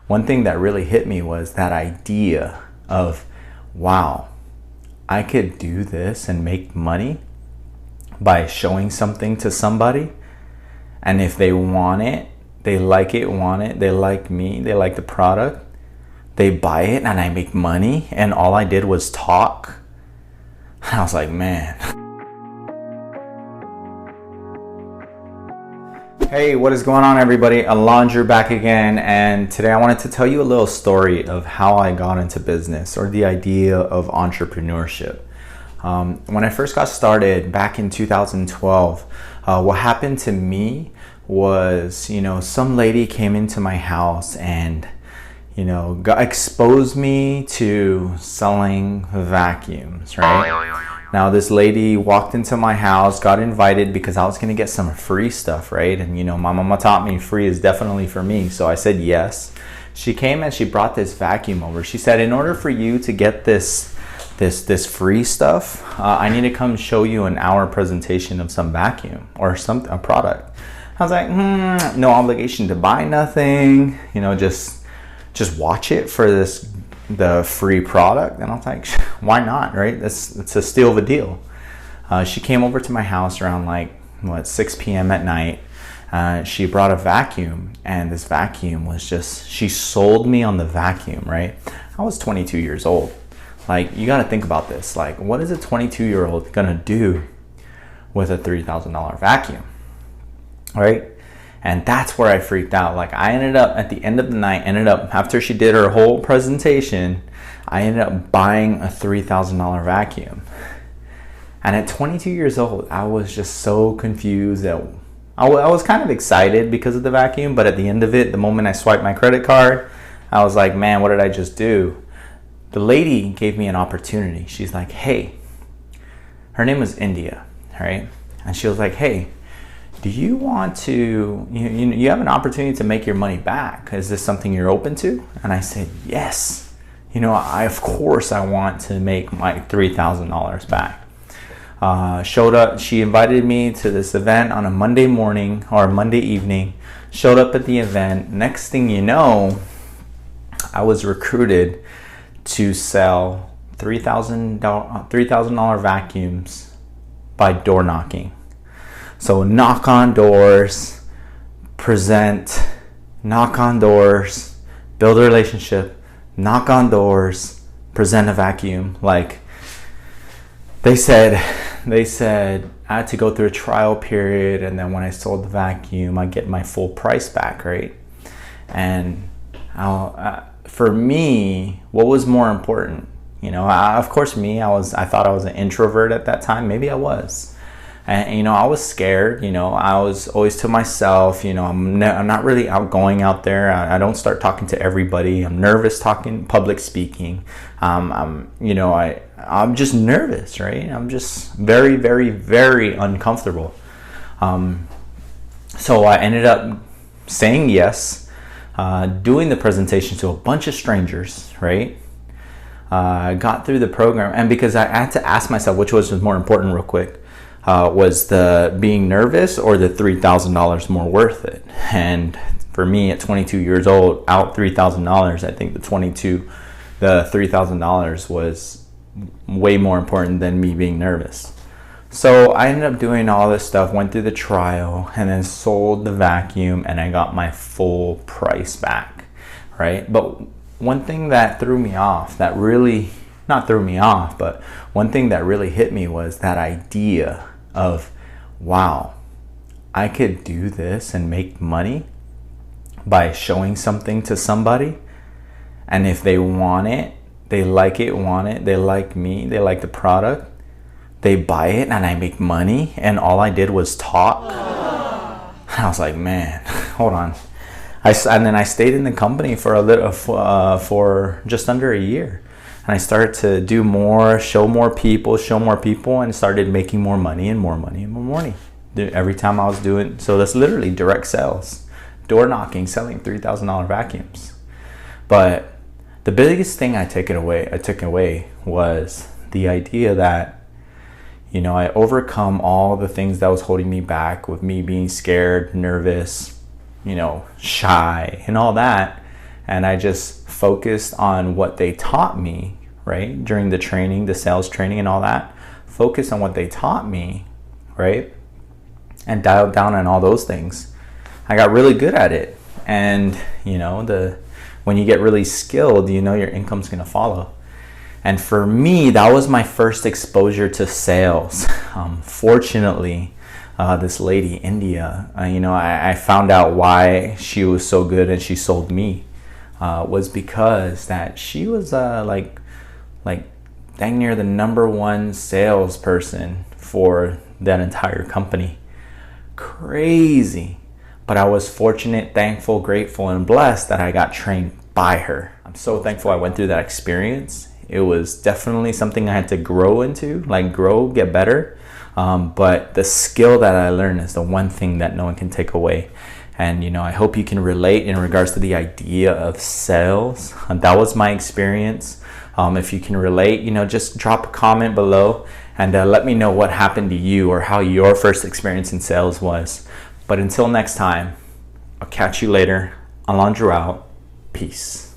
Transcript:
one thing that really hit me was that idea of, wow, I could do this and make money by showing something to somebody. And if they want it, they like it, want it, they like me, they like the product, they buy it, and I make money. And all I did was talk. I was like, man. Hey, what is going on, everybody? Aulundrew back again, and today I wanted to tell you a little story of how I got into business, or the idea of entrepreneurship. When I first got started back in 2012, what happened to me was, some lady came into my house and, exposed me to selling vacuums, right? Now, this lady walked into my house, got invited because I was going to get some free stuff, right? And, my mama taught me free is definitely for me. So I said yes. She came and she brought this vacuum over. She said, in order for you to get this free stuff, I need to come show you an hour presentation of some vacuum or a product. I was like, no obligation to buy nothing, just watch it for the free product. And I was like, why not, right? It's a steal of a deal. She came over to my house around 6 p.m. at night. She brought a vacuum, and this vacuum was she sold me on the vacuum, right? I was 22 years old. You got to think about this. What is a 22-year-old gonna do with a $3,000 vacuum, right? And that's where I freaked out. I ended up at the end of the night, after she did her whole presentation, I ended up buying a $3,000 vacuum. And at 22 years old, I was just so confused that I was kind of excited because of the vacuum, but at the end of it, the moment I swiped my credit card, I was like, man, what did I just do? The lady gave me an opportunity. She's like, hey, her name was India, right? And she was like, hey, do you want to, you have an opportunity to make your money back. Is this something you're open to? And I said, yes. Of course I want to make my $3,000 back. Showed up, she invited me to this event on a Monday morning or Monday evening. Showed up at the event. Next thing you know, I was recruited to sell $3,000 vacuums by door knocking. So knock on doors, present, knock on doors, build a relationship, knock on doors, present a vacuum. They said I had to go through a trial period, and then when I sold the vacuum, I get my full price back, right? And for me, what was more important? Of course, I thought I was an introvert at that time. Maybe I was. And, I was scared, I was always to myself, I'm not really outgoing out there. I don't start talking to everybody. I'm nervous talking, public speaking. I'm just nervous, right? I'm just very, very, very uncomfortable. So I ended up saying yes, doing the presentation to a bunch of strangers, right? I got through the program, and because I had to ask myself which was more important real quick. Was the being nervous or the $3,000 more worth it? And for me, at 22 years old, out $3,000, I think the $3,000 was way more important than me being nervous. So I ended up doing all this stuff, went through the trial, and then sold the vacuum, and I got my full price back, right? But one thing that threw me off, but one thing that really hit me was that idea of, wow, I could do this and make money by showing something to somebody. And if they want it, they like it, want it, they like me, they like the product, they buy it, and I make money. And all I did was talk. I was like, man, hold on. And then I stayed in the company for just under a year. And I started to do more, show more people, and started making more money and more money and more money. Every time I was doing, so that's literally direct sales, door knocking, selling $3,000 vacuums. But the biggest thing I took away was the idea that, I overcome all the things that was holding me back, with me being scared, nervous, shy and all that. and I just focused on what they taught me, right? During the training, the sales training and all that, focus on what they taught me, right? And dialed down on all those things. I got really good at it. And you know, when you get really skilled, you know your income's gonna follow. And for me, that was my first exposure to sales. Fortunately, this lady, India, you know, I found out why she was so good and she sold me, was because that she was like dang near the #1 salesperson for that entire company. Crazy. But I was fortunate, thankful, grateful, and blessed that I got trained by her. I'm so thankful I went through that experience. It was definitely something I had to grow into, like grow, get better. But the skill that I learned is the one thing that no one can take away. And, you know, I hope you can relate in regards to the idea of sales. That was my experience. If you can relate, you know, just drop a comment below and let me know what happened to you or how your first experience in sales was. But until next time, I'll catch you later. Aulundrew out. Peace.